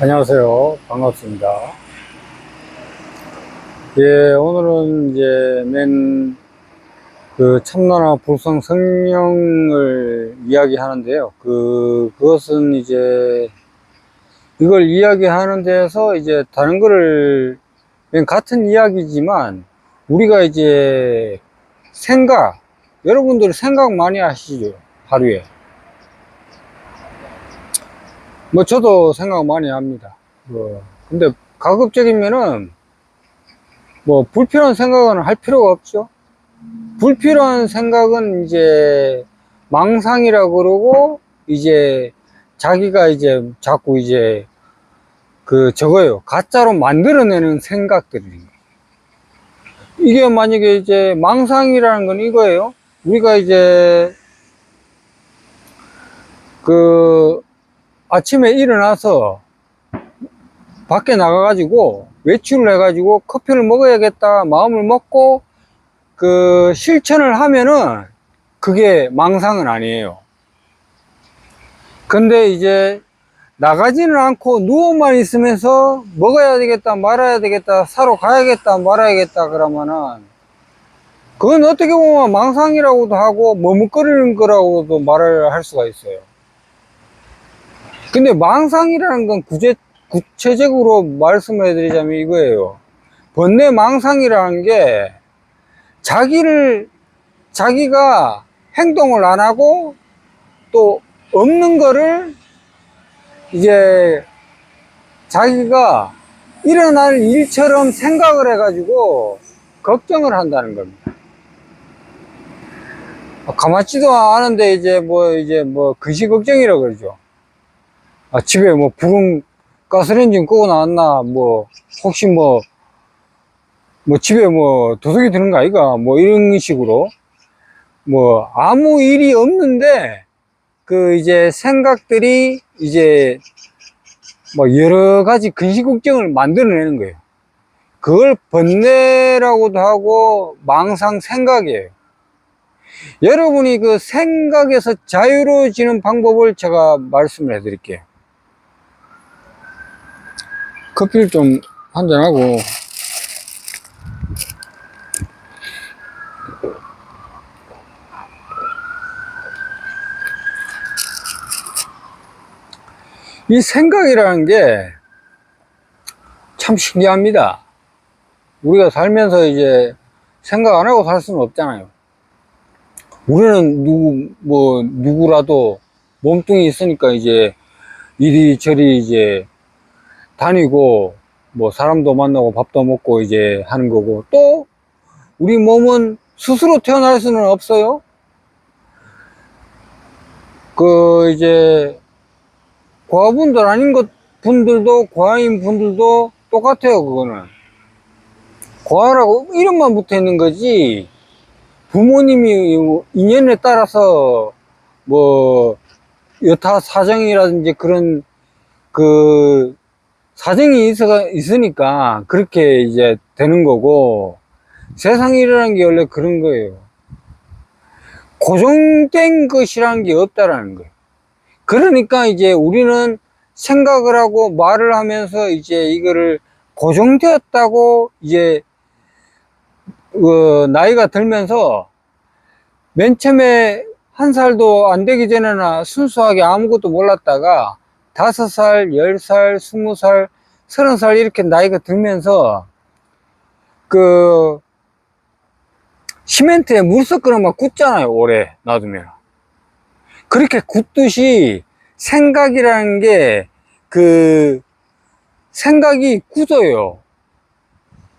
안녕하세요. 반갑습니다. 예, 오늘은 이제 참나나 불성 성령을 이야기하는데요. 그것은 이제 이걸 이야기하는 데에서 이제 다른 거를 맨 같은 이야기지만 우리가 이제 여러분들 생각 많이 하시죠? 하루에. 뭐 저도 생각 많이 합니다. 근데 가급적이면은 뭐 불필요한 생각은 할 필요가 없죠. 불필요한 생각은 이제 망상이라고 그러고, 이제 자기가 이제 자꾸 이제 저거요, 가짜로 만들어내는 생각들이, 이게 만약에 이제 망상이라는 건 이거예요. 우리가 이제 아침에 일어나서 밖에 나가가지고 외출을 해가지고 커피를 먹어야겠다 마음을 먹고 실천을 하면은 그게 망상은 아니에요. 근데 이제 나가지는 않고 누워만 있으면서 먹어야 되겠다 말아야 되겠다, 사러 가야겠다 말아야겠다 그러면은 그건 어떻게 보면 망상이라고도 하고 머뭇거리는 거라고도 말을 할 수가 있어요. 근데 망상이라는 건 구체적으로 말씀을 해드리자면 이거예요. 번뇌 망상이라는 게 자기가 행동을 안 하고 또 없는 거를 이제 자기가 일어날 일처럼 생각을 해가지고 걱정을 한다는 겁니다. 가만지도 않은데 이제 근시 걱정이라고 그러죠. 집에 뭐 부은 가스레인지 끄고 나왔나, 혹시 집에 도둑이 드는 거 아이가, 이런 식으로 아무 일이 없는데 이제 생각들이 이제 여러 가지 근시 걱정을 만들어내는 거예요. 그걸 번뇌라고도 하고 망상 생각이에요. 여러분이 그 생각에서 자유로워지는 방법을 제가 말씀을 해 드릴게요. 커피를 좀 한잔하고. 이 생각이라는 게 참 신기합니다. 우리가 살면서 이제 생각 안 하고 살 수는 없잖아요. 우리는 누구라도 몸뚱이 있으니까 이제 이리저리 이제 다니고 사람도 만나고 밥도 먹고 이제 하는 거고, 또 우리 몸은 스스로 태어날 수는 없어요. 이제 고아분들 아닌 분들도, 고아인 분들도 똑같아요. 그거는 고아라고 이름만 붙어 있는 거지, 부모님이 인연에 따라서 여타 사정이라든지 그런 사정이 있으니까 그렇게 이제 되는 거고, 세상이라는 게 원래 그런 거예요. 고정된 것이라는 게 없다라는 거예요. 그러니까 이제 우리는 생각을 하고 말을 하면서 이제 이거를 고정되었다고, 이제 나이가 들면서 맨 처음에 1살도 안 되기 전에는 순수하게 아무것도 몰랐다가 5살, 10살, 20살, 30살 이렇게 나이가 들면서 시멘트에 물 섞으면 막 굳잖아요. 오래 놔두면. 그렇게 굳듯이 생각이라는 게 생각이 굳어요.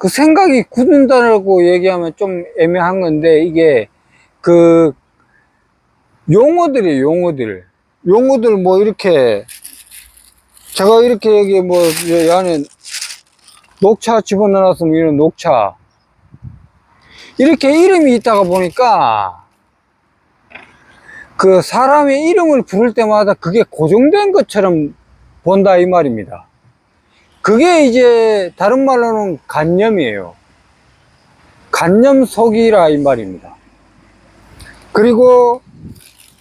생각이 굳는다고 얘기하면 좀 애매한 건데, 이게 용어들이에요. 용어들 이렇게 제가 이렇게 여기 이 안에 녹차 집어넣어놨으면 이런 녹차, 이렇게 이름이 있다가 보니까 사람의 이름을 부를 때마다 그게 고정된 것처럼 본다 이 말입니다. 그게 이제 다른 말로는 관념이에요. 관념 속이라 이 말입니다. 그리고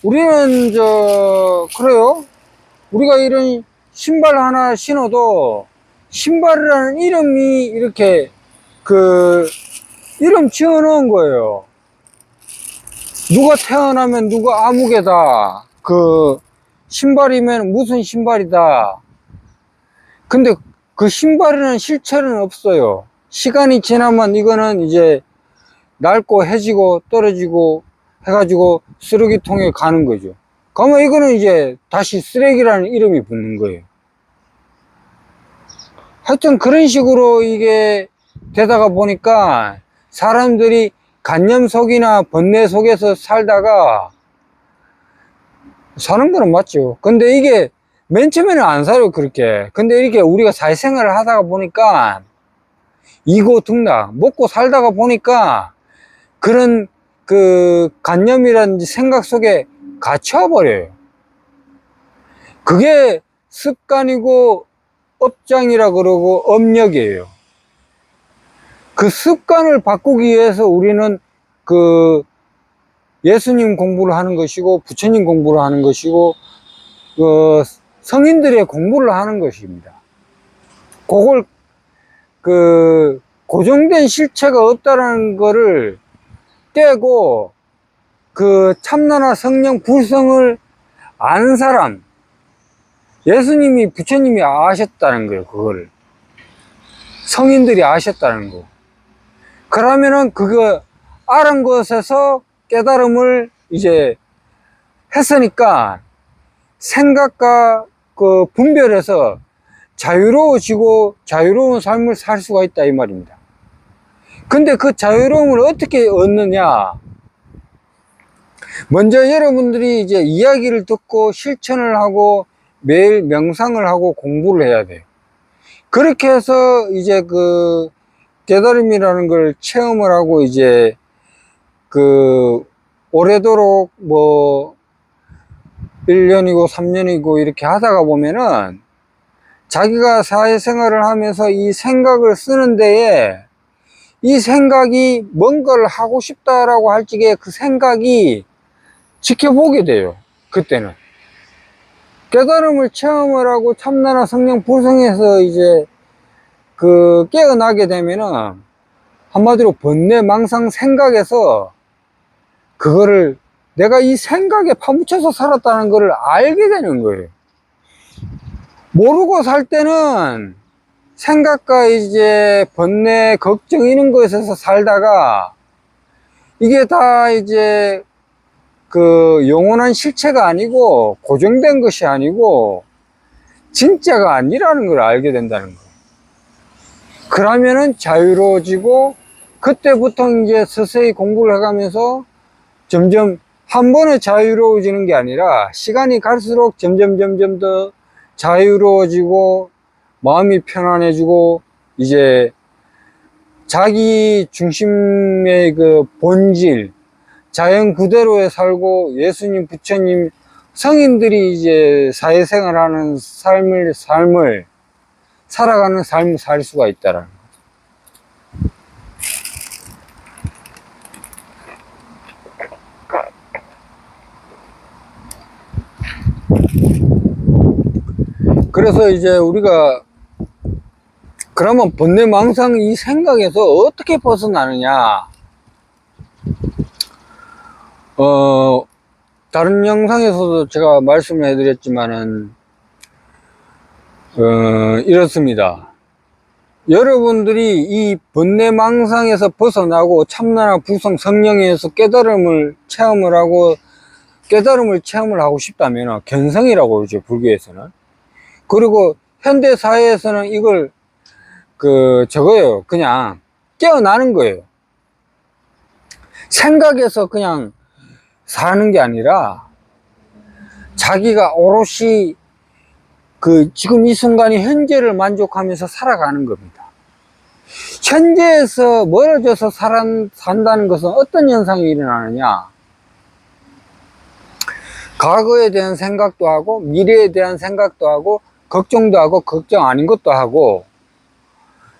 우리는 그래요. 우리가 이런 신발 하나 신어도 신발이라는 이름이 이렇게 이름 지어 놓은 거예요. 누가 태어나면 누가 아무개다. 신발이면 무슨 신발이다. 근데 그 신발에는 실체는 없어요. 시간이 지나면 이거는 이제 낡고 해지고 떨어지고 해가지고 쓰레기통에 가는 거죠. 그러면 이거는 이제 다시 쓰레기라는 이름이 붙는 거예요. 하여튼 그런 식으로 이게 되다가 보니까 사람들이 간념 속이나 번뇌 속에서 살다가 사는 거는 맞죠. 근데 이게 맨 처음에는 안 살아요, 그렇게. 근데 이렇게 우리가 사회생활을 하다가 보니까 이고 등락 먹고 살다가 보니까 그런 간념이라든지 생각 속에 갇혀 버려요. 그게 습관이고 업장이라 그러고 업력이에요. 그 습관을 바꾸기 위해서 우리는 예수님 공부를 하는 것이고 부처님 공부를 하는 것이고 성인들의 공부를 하는 것입니다. 그걸 고정된 실체가 없다라는 거를 깨고 참나나 성령 불성을 아는 사람, 예수님이 부처님이 아셨다는 거예요. 그거를 성인들이 아셨다는 거. 그러면은 그거 알은 것에서 깨달음을 이제 했으니까 생각과 분별해서 자유로워지고 자유로운 삶을 살 수가 있다 이 말입니다. 근데 그 자유로움을 어떻게 얻느냐? 먼저 여러분들이 이제 이야기를 듣고 실천을 하고 매일 명상을 하고 공부를 해야 돼요. 그렇게 해서 이제 깨달음이라는 걸 체험을 하고 이제 오래도록 1년이고 3년이고 이렇게 하다가 보면은 자기가 사회생활을 하면서 이 생각을 쓰는 데에 이 생각이 뭔가를 하고 싶다라고 할 적에 그 생각이 지켜보게 돼요. 그때는 깨달음을 체험을 하고 참나나 성령 불성에서 이제 깨어나게 되면은 한마디로 번뇌 망상 생각에서 그거를 내가 이 생각에 파묻혀서 살았다는 것을 알게 되는 거예요. 모르고 살 때는 생각과 이제 번뇌 걱정 이런 것에서 살다가 이게 다 이제 영원한 실체가 아니고 고정된 것이 아니고 진짜가 아니라는 걸 알게 된다는 거예요. 그러면은 자유로워지고 그때부터 이제 서서히 공부를 해가면서 점점 한 번에 자유로워지는 게 아니라 시간이 갈수록 점점 더 자유로워지고 마음이 편안해지고 이제 자기 중심의 본질 자연 그대로에 살고 예수님 부처님 성인들이 이제 사회생활하는 삶을 살아가는 삶을 살 수가 있다라는 거죠. 그래서 이제 우리가 그러면 번뇌망상 이 생각에서 어떻게 벗어나느냐? 다른 영상에서도 제가 말씀을 해드렸지만은 이렇습니다. 여러분들이 이 번뇌망상에서 벗어나고 참나나 불성 성령에서 깨달음을 체험을 하고 싶다면 견성이라고 그러죠, 불교에서는. 그리고 현대 사회에서는 이걸 저거예요. 그냥 깨어나는 거예요. 생각에서 그냥 사는 게 아니라 자기가 오롯이 지금 이 순간이 현재를 만족하면서 살아가는 겁니다. 현재에서 멀어져서 산다는 것은 어떤 현상이 일어나느냐? 과거에 대한 생각도 하고 미래에 대한 생각도 하고 걱정도 하고 걱정 아닌 것도 하고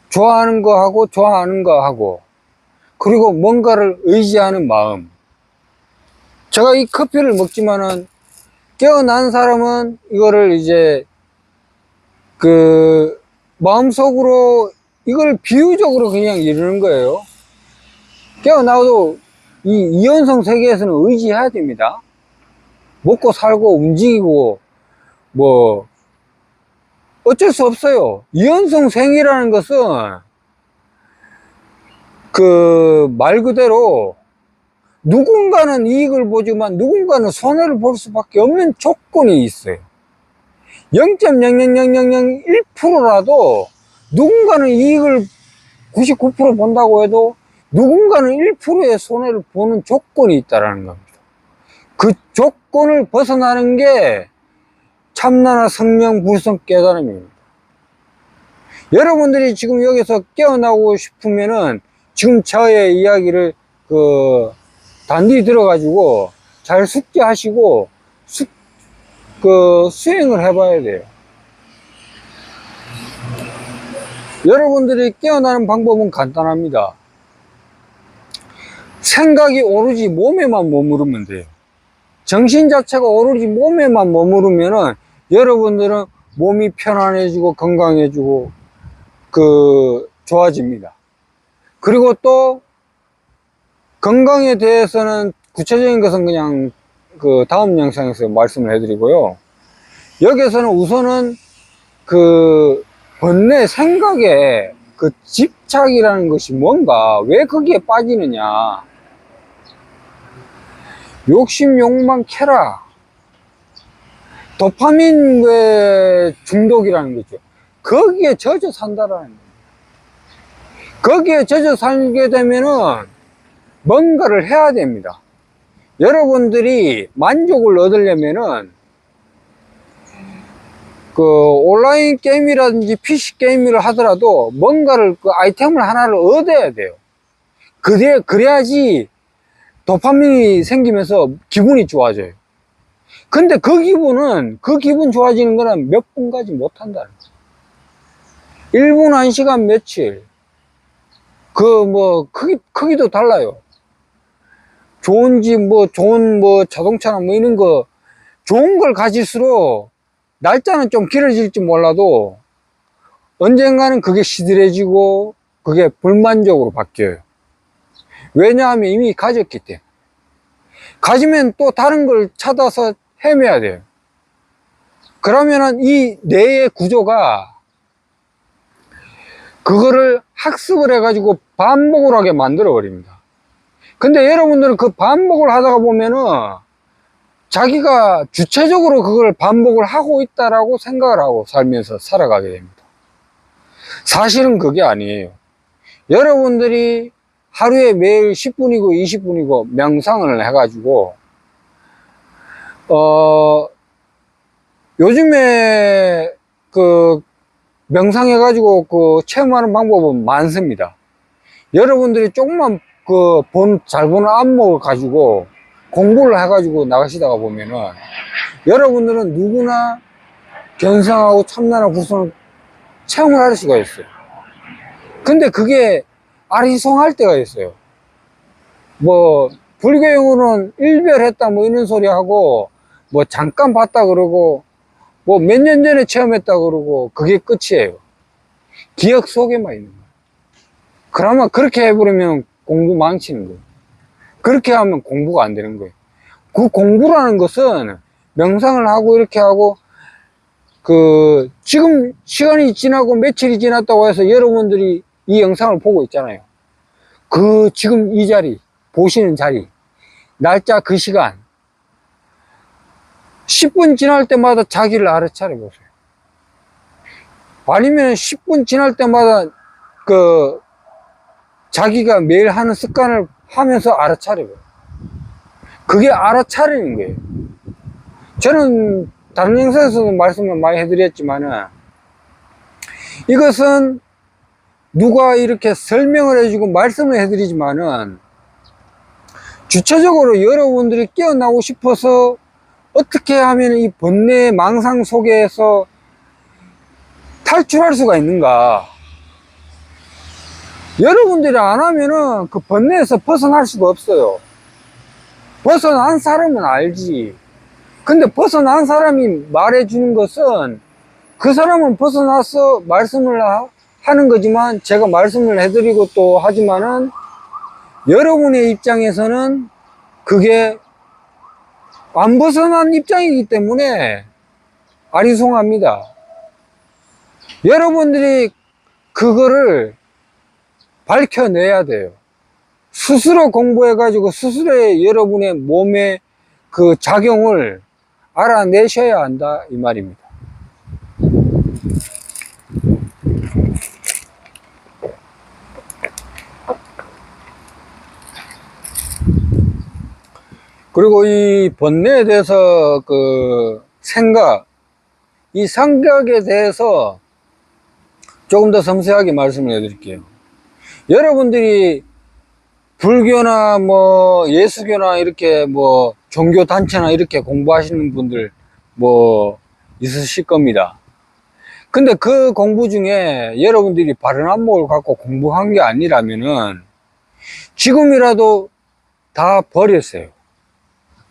좋아하는 거 하고 좋아하는 거 하고 그리고 뭔가를 의지하는 마음. 제가 이 커피를 먹지만은 깨어난 사람은 이거를 이제 마음속으로 이걸 비유적으로 그냥 이러는 거예요. 깨어나도 이 이연성 세계에서는 의지해야 됩니다. 먹고 살고 움직이고 뭐 어쩔 수 없어요. 이연성 생이라는 것은 말 그대로 누군가는 이익을 보지만 누군가는 손해를 볼 수밖에 없는 조건이 있어요. 0.0000001%라도 누군가는 이익을 99% 본다고 해도 누군가는 1%의 손해를 보는 조건이 있다는 겁니다. 그 조건을 벗어나는 게 참나나 성명 불성 깨달음입니다. 여러분들이 지금 여기서 깨어나고 싶으면은 지금 저의 이야기를 단디 들어가지고 잘 숙지하시고 수행을 해봐야 돼요. 여러분들이 깨어나는 방법은 간단합니다. 생각이 오로지 몸에만 머무르면 돼요. 정신 자체가 오로지 몸에만 머무르면은 여러분들은 몸이 편안해지고 건강해지고 좋아집니다. 그리고 또 건강에 대해서는 구체적인 것은 그냥 다음 영상에서 말씀을 해드리고요. 여기에서는 우선은 번뇌 생각에 집착이라는 것이 뭔가, 왜 거기에 빠지느냐. 욕심, 욕망, 쾌락, 도파민 중독이라는 거죠. 거기에 젖어 산다라는 거예요. 거기에 젖어 살게 되면은 뭔가를 해야 됩니다. 여러분들이 만족을 얻으려면은 온라인 게임이라든지 PC 게임을 하더라도 뭔가를 아이템을 하나를 얻어야 돼요. 그래야지 도파민이 생기면서 기분이 좋아져요. 근데 그 기분 좋아지는 거는 몇 분 가지 못한다는 거죠. 1분, 1시간, 며칠. 크기도 달라요. 좋은 집, 좋은 자동차나 이런 거, 좋은 걸 가질수록 날짜는 좀 길어질지 몰라도 언젠가는 그게 시들해지고 그게 불만족으로 바뀌어요. 왜냐하면 이미 가졌기 때문에. 가지면 또 다른 걸 찾아서 헤매야 돼요. 그러면은 이 뇌의 구조가 그거를 학습을 해가지고 반복을 하게 만들어 버립니다. 근데 여러분들은 그 반복을 하다가 보면은 자기가 주체적으로 그걸 반복을 하고 있다라고 생각을 하고 살면서 살아가게 됩니다. 사실은 그게 아니에요. 여러분들이 하루에 매일 10분이고 20분이고 명상을 해가지고 요즘에 명상해가지고 체험하는 방법은 많습니다. 여러분들이 조금만 잘 보는 안목을 가지고 공부를 해가지고 나가시다가 보면은 여러분들은 누구나 견성하고 참나나 불성을 체험을 할 수가 있어요. 근데 그게 아리송할 때가 있어요. 불교용으로는 일별했다 이런 소리 하고 잠깐 봤다 그러고 몇 년 전에 체험했다 그러고 그게 끝이에요. 기억 속에만 있는 거예요. 그러면 그렇게 해버리면 공부 망치는 거예요. 그렇게 하면 공부가 안 되는 거예요. 그 공부라는 것은 명상을 하고 이렇게 하고 지금 시간이 지나고 며칠이 지났다고 해서 여러분들이 이 영상을 보고 있잖아요. 지금 이 자리, 보시는 자리, 날짜 그 시간 10분 지날 때마다 자기를 알아차려 보세요. 아니면 10분 지날 때마다 자기가 매일 하는 습관을 하면서 알아차려 보세요. 그게 알아차리는 거예요. 저는 다른 영상에서도 말씀을 많이 해드렸지만은 이것은 누가 이렇게 설명을 해주고 말씀을 해드리지만은 주체적으로 여러분들이 깨어나고 싶어서 어떻게 하면 이 번뇌의 망상 속에서 탈출할 수가 있는가. 여러분들이 안 하면은 그 번뇌에서 벗어날 수가 없어요. 벗어난 사람은 알지. 근데 벗어난 사람이 말해주는 것은 그 사람은 벗어나서 말씀을 하는 거지만, 제가 말씀을 해드리고 또 하지만은, 여러분의 입장에서는 그게 안 벗어난 입장이기 때문에 아리송합니다. 여러분들이 그거를 밝혀내야 돼요. 스스로 공부해가지고 스스로의 여러분의 몸의 그 작용을 알아내셔야 한다, 이 말입니다. 그리고 이 번뇌에 대해서 이 생각에 대해서 조금 더 섬세하게 말씀을 해드릴게요. 여러분들이 불교나 뭐 예수교나 이렇게 뭐 종교 단체나 이렇게 공부하시는 분들 뭐 있으실 겁니다. 근데 그 공부 중에 여러분들이 바른 안목을 갖고 공부한 게 아니라면은 지금이라도 다 버렸어요.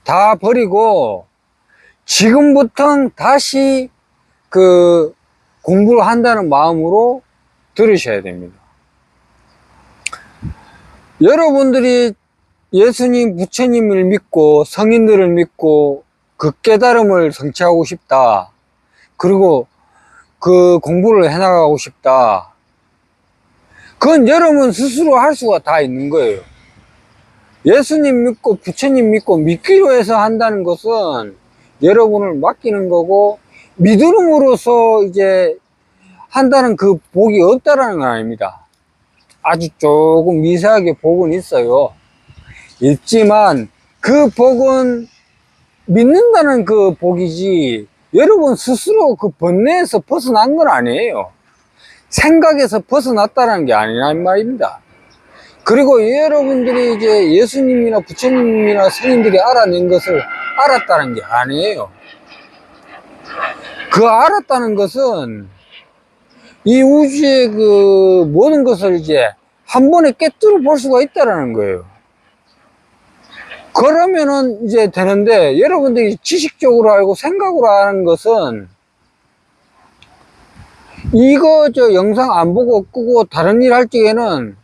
다 버리고 지금부터 다시 그 공부를 한다는 마음으로 들으셔야 됩니다. 여러분들이 예수님, 부처님을 믿고 성인들을 믿고 그 깨달음을 성취하고 싶다. 그리고 그 공부를 해나가고 싶다. 그건 여러분 스스로 할 수가 다 있는 거예요. 예수님 믿고 부처님 믿고 믿기로 해서 한다는 것은 여러분을 맡기는 거고, 믿음으로써 이제 한다는 그 복이 없다라는 건 아닙니다. 아주 조금 미세하게 복은 있어요. 있지만 그 복은 믿는다는 그 복이지, 여러분 스스로 그 번뇌에서 벗어난 건 아니에요. 생각에서 벗어났다는 게 아니란 말입니다. 그리고 여러분들이 이제 예수님이나 부처님이나 스님들이 알아낸 것을 알았다는 게 아니에요. 그 알았다는 것은 이 우주의 그 모든 것을 이제 한 번에 깨뜨려 볼 수가 있다라는 거예요. 그러면은 이제 되는데, 여러분들이 지식적으로 알고 생각으로 아는 것은 이거 저 영상 안 보고 끄고 다른 일 할 적에는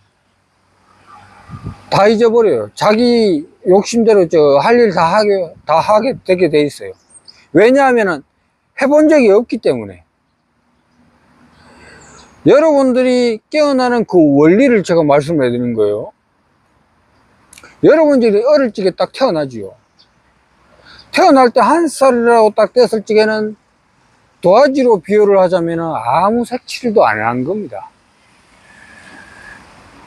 다 잊어버려요. 자기 욕심대로 저 할 일 다 하게 되게 돼 있어요. 왜냐하면은 해본 적이 없기 때문에. 여러분들이 깨어나는 그 원리를 제가 말씀을 해드리는 거예요. 여러분들이 어릴 적에 딱 태어나지요. 태어날 때 한 살이라고 딱 됐을 적에는 도화지로 비유를 하자면 아무 색칠도 안 한 겁니다.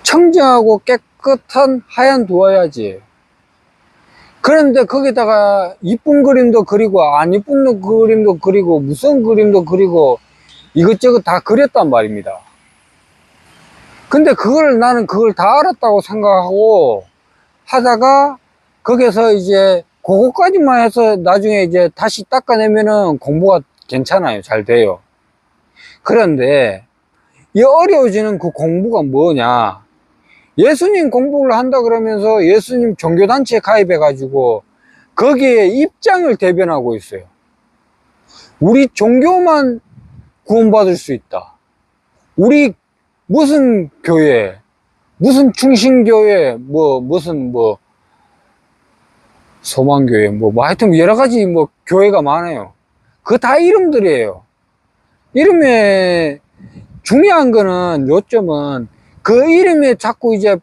청정하고 깨끗한 하얀 도화야지. 그런데 거기다가 이쁜 그림도 그리고 안 이쁜 그림도 그리고 무슨 그림도 그리고 이것저것 다 그렸단 말입니다. 근데 나는 그걸 다 알았다고 생각하고 하다가 거기서 이제 그거까지만 해서 나중에 이제 다시 닦아내면은 공부가 괜찮아요. 잘 돼요. 그런데 이 어려워지는 그 공부가 뭐냐? 예수님 공부를 한다 그러면서 예수님 종교단체에 가입해 가지고 거기에 입장을 대변하고 있어요. 우리 종교만 구원받을 수 있다. 우리 무슨 교회, 무슨 충신교회, 무슨 소망교회, 하여튼 여러 가지 교회가 많아요. 그거 다 이름들이에요. 이름에 중요한 거는, 요점은 그 이름에 자꾸 이제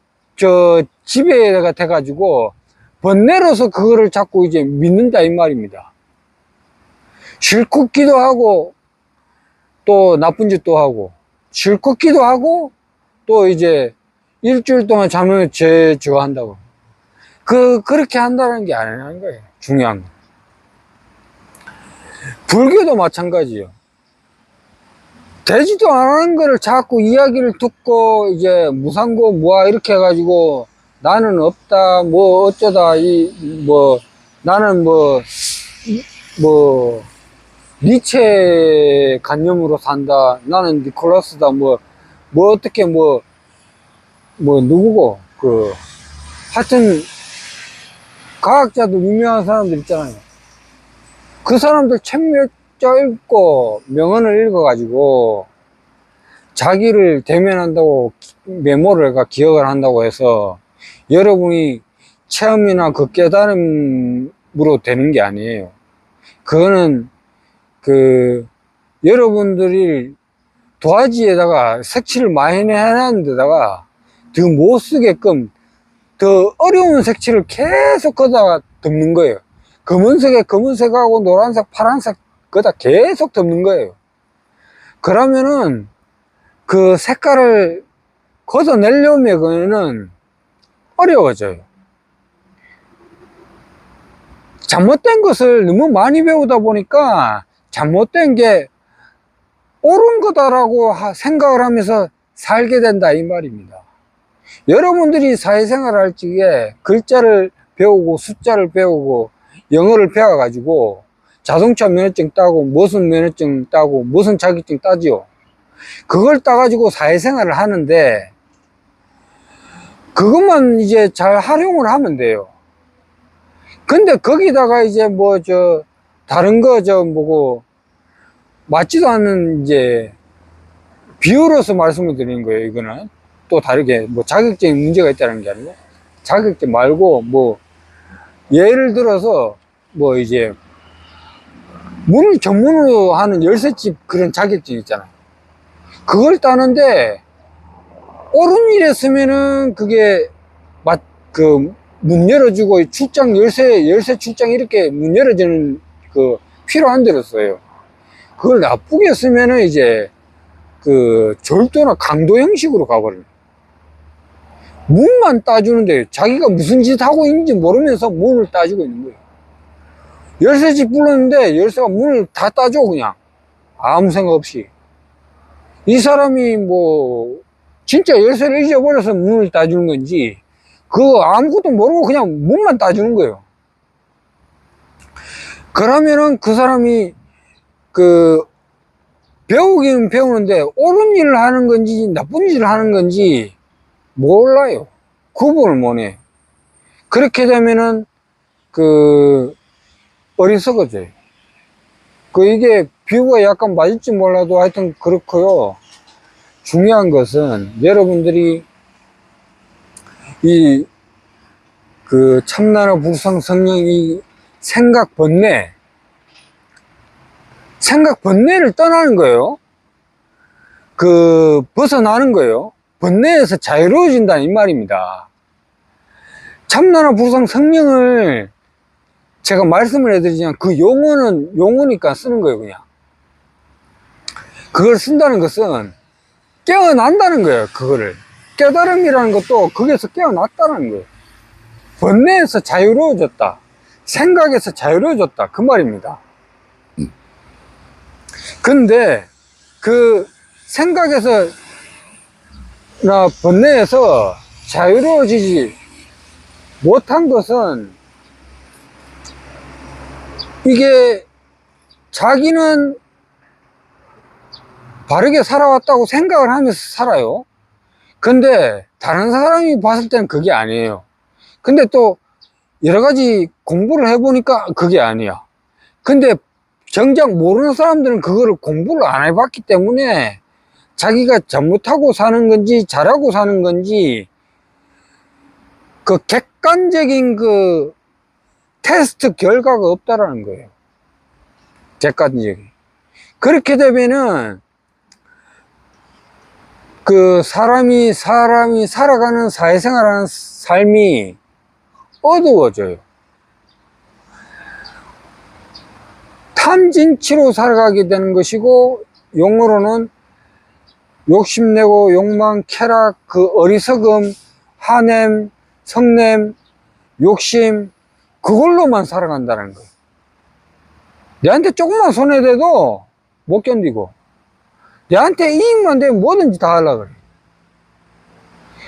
지배가 돼가지고 번뇌로서 그거를 자꾸 이제 믿는다 이 말입니다. 실컷 기도하고 또 나쁜 짓도 하고, 실컷 기도하고 또 이제 일주일 동안 잠을 저거 한다고. 그렇게 한다는 게 아니라는 거예요. 중요한 거. 불교도 마찬가지예요. 되지도 않은 거를 자꾸 이야기를 듣고 이제 무상고 무아 이렇게 해가지고 나는 없다 어쩌다 나는 니체 관념으로 산다, 나는 니콜라스다, 어떻게 누구고 하여튼 과학자도 유명한 사람들 있잖아요. 그 사람들 책 몇 숫자 읽고 명언을 읽어가지고 자기를 대면한다고 메모를 해가 기억을 한다고 해서 여러분이 체험이나 그 깨달음으로 되는 게 아니에요. 그거는 여러분들이 도화지에다가 색칠을 많이 해놨는 데다가 더 못 쓰게끔 더 어려운 색칠을 계속 거기다가 덮는 거예요. 검은색에 검은색하고 노란색, 파란색 거기다 계속 덮는 거예요. 그러면은 그 색깔을 걷어내려면 그거는 어려워져요. 잘못된 것을 너무 많이 배우다 보니까 잘못된 게 옳은 거다라고 생각을 하면서 살게 된다 이 말입니다. 여러분들이 사회생활을 할 적에 글자를 배우고 숫자를 배우고 영어를 배워가지고 자동차 면허증 따고 무슨 면허증 따고 무슨 자격증 따지요. 그걸 따가지고 사회생활을 하는데 그것만 이제 잘 활용을 하면 돼요. 근데 거기다가 이제 다른 거 뭐고 맞지도 않는 이제 비유로서 말씀을 드리는 거예요. 이거는 또 다르게 자격증에 문제가 있다는 게 아니고 자격증 말고 예를 들어서 이제 문을 전문으로 하는 열쇠집 그런 자격증 있잖아요. 그걸 따는데 옳은 일 했으면은 그게 문 열어주고 출장 열쇠 출장 이렇게 문 열어주는 필요한 대로 써요. 그걸 나쁘게 쓰면은 이제 절도나 강도 형식으로 가버려요. 문만 따주는데 자기가 무슨 짓 하고 있는지 모르면서 문을 따주고 있는 거예요. 열쇠집 불렀는데 열쇠가 문을 다 따줘 그냥 아무 생각 없이. 이 사람이 진짜 열쇠를 잊어버려서 문을 따주는 건지 그거 아무것도 모르고 그냥 문만 따주는 거예요. 그러면은 그 사람이 배우기는 배우는데 옳은 일을 하는 건지 나쁜 일을 하는 건지 몰라요. 구분을 못해. 그렇게 되면은 어리석어져요. 이게 비유가 약간 맞을지 몰라도 하여튼 그렇고요. 중요한 것은 여러분들이 참나라 불상 성령이 생각 번뇌를 떠나는 거예요. 벗어나는 거예요. 번뇌에서 자유로워진다는 이 말입니다. 참나라 불상 성령을 제가 말씀을 해드리지만 그 용어는 용어니까 쓰는 거예요. 그냥 그걸 쓴다는 것은 깨어난다는 거예요. 그거를 깨달음이라는 것도 거기에서 깨어났다는 거예요. 번뇌에서 자유로워졌다, 생각에서 자유로워졌다 그 말입니다. 근데 생각에서 나 번뇌에서 자유로워지지 못한 것은 이게 자기는 바르게 살아왔다고 생각을 하면서 살아요. 근데 다른 사람이 봤을 때는 그게 아니에요. 근데 또 여러 가지 공부를 해보니까 그게 아니야. 근데 정작 모르는 사람들은 그거를 공부를 안 해봤기 때문에 자기가 잘못하고 사는 건지 잘하고 사는 건지 객관적인 테스트 결과가 없다라는 거예요. 객관적인. 그렇게 되면은 사람이 살아가는 사회생활하는 삶이 어두워져요. 탐진치로 살아가게 되는 것이고, 용어로는 욕심내고 욕망, 쾌락, 어리석음, 화냄, 성냄, 욕심, 그걸로만 살아간다는 거예요. 내한테 조금만 손해돼도 못 견디고, 내한테 이익만 되면 뭐든지 다 하려고 그래.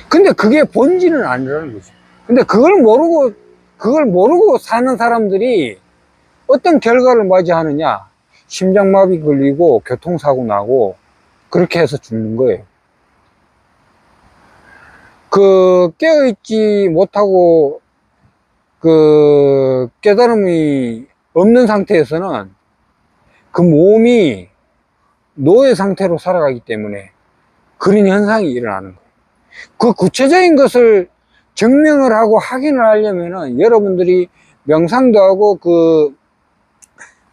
근데 그게 본질은 아니라는 거죠. 근데 그걸 모르고 사는 사람들이 어떤 결과를 맞이하느냐? 심장마비 걸리고 교통사고 나고 그렇게 해서 죽는 거예요. 깨어있지 못하고 깨달음이 없는 상태에서는 그 몸이 노예 상태로 살아가기 때문에 그런 현상이 일어나는 거예요. 그 구체적인 것을 증명을 하고 확인을 하려면은 여러분들이 명상도 하고 그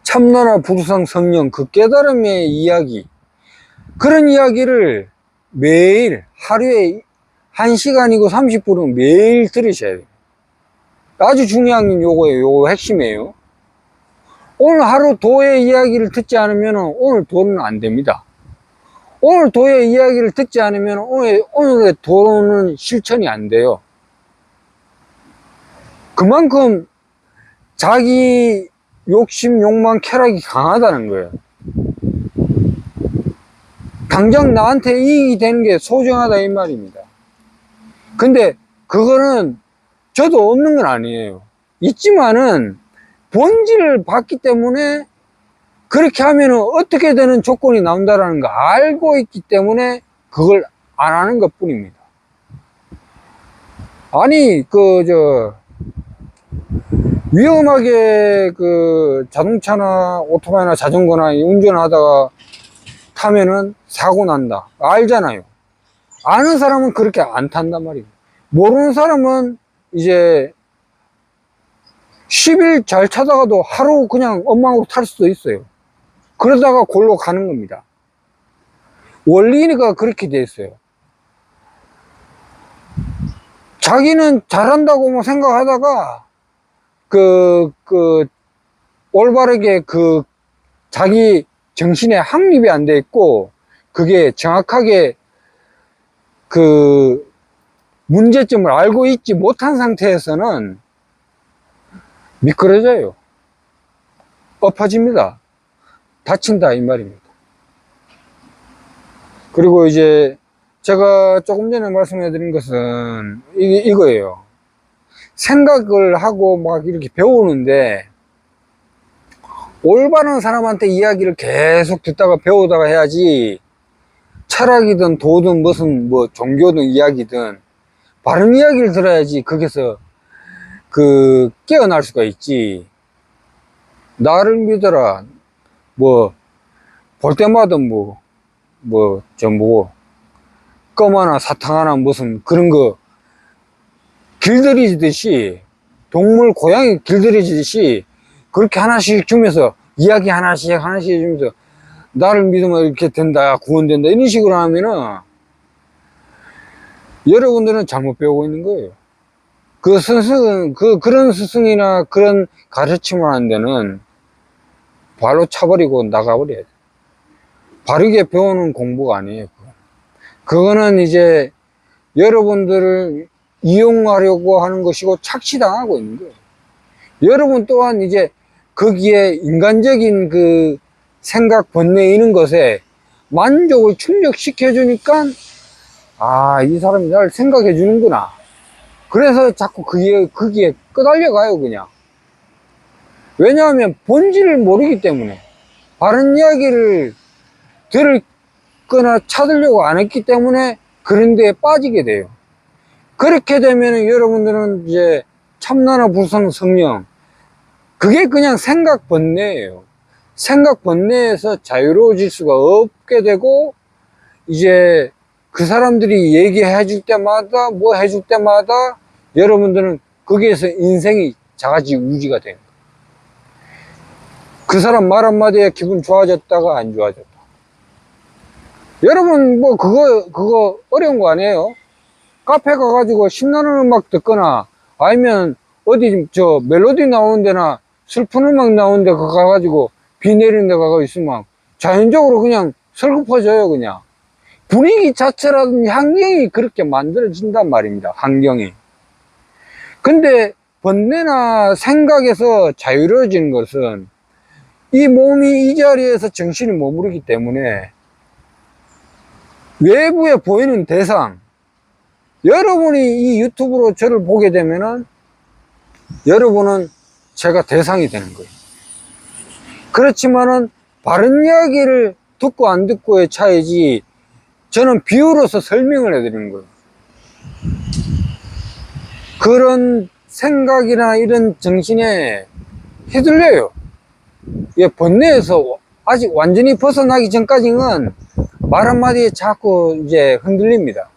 참나나 부르상 성령 그 깨달음의 이야기, 그런 이야기를 매일 하루에 1시간이고 30분은 매일 들으셔야 돼요. 아주 중요한 건 요거예요. 요거 핵심이에요. 오늘 하루 도의 이야기를 듣지 않으면 오늘 도는 안 됩니다. 오늘 도의 이야기를 듣지 않으면 오늘의 도는 실천이 안 돼요. 그만큼 자기 욕심, 욕망, 쾌락이 강하다는 거예요. 당장 나한테 이익이 되는 게 소중하다 이 말입니다. 근데 그거는 저도 없는 건 아니에요. 있지만은 본질을 봤기 때문에 그렇게 하면은 어떻게 되는 조건이 나온다라는 거 알고 있기 때문에 그걸 안 하는 것 뿐입니다. 아니 위험하게 자동차나 오토바이나 자전거나 운전하다가 타면은 사고 난다 알잖아요. 아는 사람은 그렇게 안 탄단 말이에요. 모르는 사람은 이제 10일 잘 타다가도 하루 그냥 엉망으로 탈 수도 있어요. 그러다가 골로 가는 겁니다. 원리가 그렇게 돼 있어요. 자기는 잘한다고 생각하다가 올바르게 자기 정신에 확립이 안 돼 있고 그게 정확하게 문제점을 알고 있지 못한 상태에서는 미끄러져요. 엎어집니다. 다친다 이 말입니다. 그리고 이제 제가 조금 전에 말씀해 드린 것은 이거예요. 생각을 하고 막 이렇게 배우는데 올바른 사람한테 이야기를 계속 듣다가 배우다가 해야지, 철학이든 도든 무슨 종교든 이야기든 바른 이야기를 들어야지 거기서 깨어날 수가 있지. 나를 믿어라 볼 때마다 껌 하나 사탕 하나 무슨 그런 거 길들이듯이, 동물 고양이 길들이듯이 그렇게 하나씩 주면서 이야기 하나씩 주면서 나를 믿으면 이렇게 된다, 구원된다 이런 식으로 하면은 여러분들은 잘못 배우고 있는 거예요. 그 스승은 그런 스승이나 그런 가르침을 하는 데는 발로 차버리고 나가버려야 돼. 바르게 배우는 공부가 아니에요. 그거는 이제 여러분들을 이용하려고 하는 것이고 착취당하고 있는 거예요. 여러분 또한 이제 거기에 인간적인 생각 번뇌 이런 것에 만족을 충족시켜 주니까 이 사람이 나를 생각해 주는구나. 그래서 자꾸 거기에 끄달려 가요, 그냥. 왜냐하면 본질을 모르기 때문에, 바른 이야기를 들거나 찾으려고 안 했기 때문에 그런 데에 빠지게 돼요. 그렇게 되면 여러분들은 이제 참나나 부르상 성령, 그게 그냥 생각 번뇌예요. 생각 번뇌에서 자유로워질 수가 없게 되고, 이제 그 사람들이 얘기해 줄 때마다 해줄 때마다 여러분들은 거기에서 인생이 자가지 우지가 돼요. 그 사람 말 한마디에 기분 좋아졌다가 안 좋아졌다. 여러분 그거 어려운 거 아니에요? 카페 가가지고 신나는 음악 듣거나 아니면 어디 멜로디 나오는 데나 슬픈 음악 나오는 데 가가지고 비 내리는 데 가서 있으면 자연적으로 그냥 슬퍼져요. 그냥 분위기 자체라든지 환경이 그렇게 만들어진단 말입니다. 환경이. 근데 번뇌나 생각에서 자유로워지는 것은 이 몸이 이 자리에서 정신이 머무르기 때문에 외부에 보이는 대상, 여러분이 이 유튜브로 저를 보게 되면은 여러분은 제가 대상이 되는 거예요. 그렇지만은 바른 이야기를 듣고 안 듣고의 차이지, 저는 비유로서 설명을 해드리는 거예요. 그런 생각이나 이런 정신에 휘둘려요. 번뇌에서 아직 완전히 벗어나기 전까지는 말 한마디에 자꾸 이제 흔들립니다.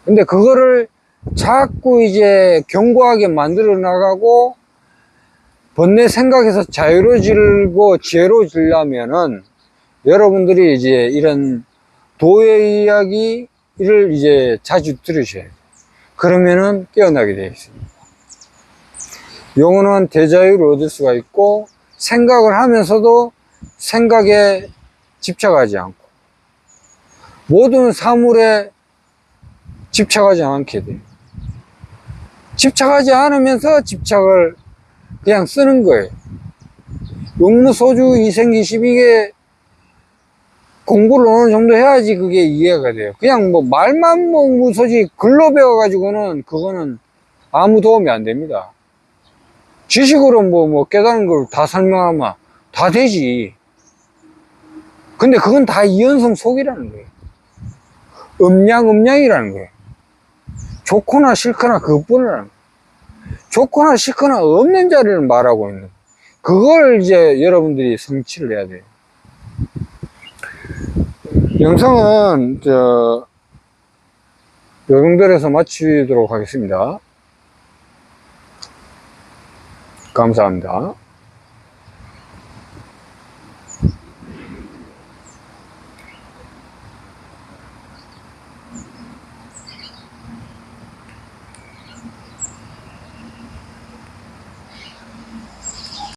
근데 그거를 자꾸 이제 견고하게 만들어 나가고 번뇌 생각에서 자유로워지고 지혜로워지려면은 여러분들이 이제 이런 도의 이야기를 이제 자주 들으셔야 돼요. 그러면은 깨어나게 되어 있습니다. 영원한 대자유를 얻을 수가 있고, 생각을 하면서도 생각에 집착하지 않고, 모든 사물에 집착하지 않게 돼요. 집착하지 않으면서 집착을 그냥 쓰는 거예요. 육무소주 이생기십 이게 공부를 어느 정도 해야지 그게 이해가 돼요. 그냥 뭐 말만 뭐 무소지 글로 배워가지고는 그거는 아무 도움이 안 됩니다. 지식으로 뭐 깨달은 걸 다 설명하면 다 되지. 근데 그건 다 이연성 속이라는 거예요. 음양이라는 거예요. 좋거나 싫거나 그것뿐이라는 거예요. 좋거나 싫거나 없는 자리를 말하고 있는 거예요. 그걸 이제 여러분들이 성취를 해야 돼요. 영상은 요 정도에서 마치도록 하겠습니다. 감사합니다.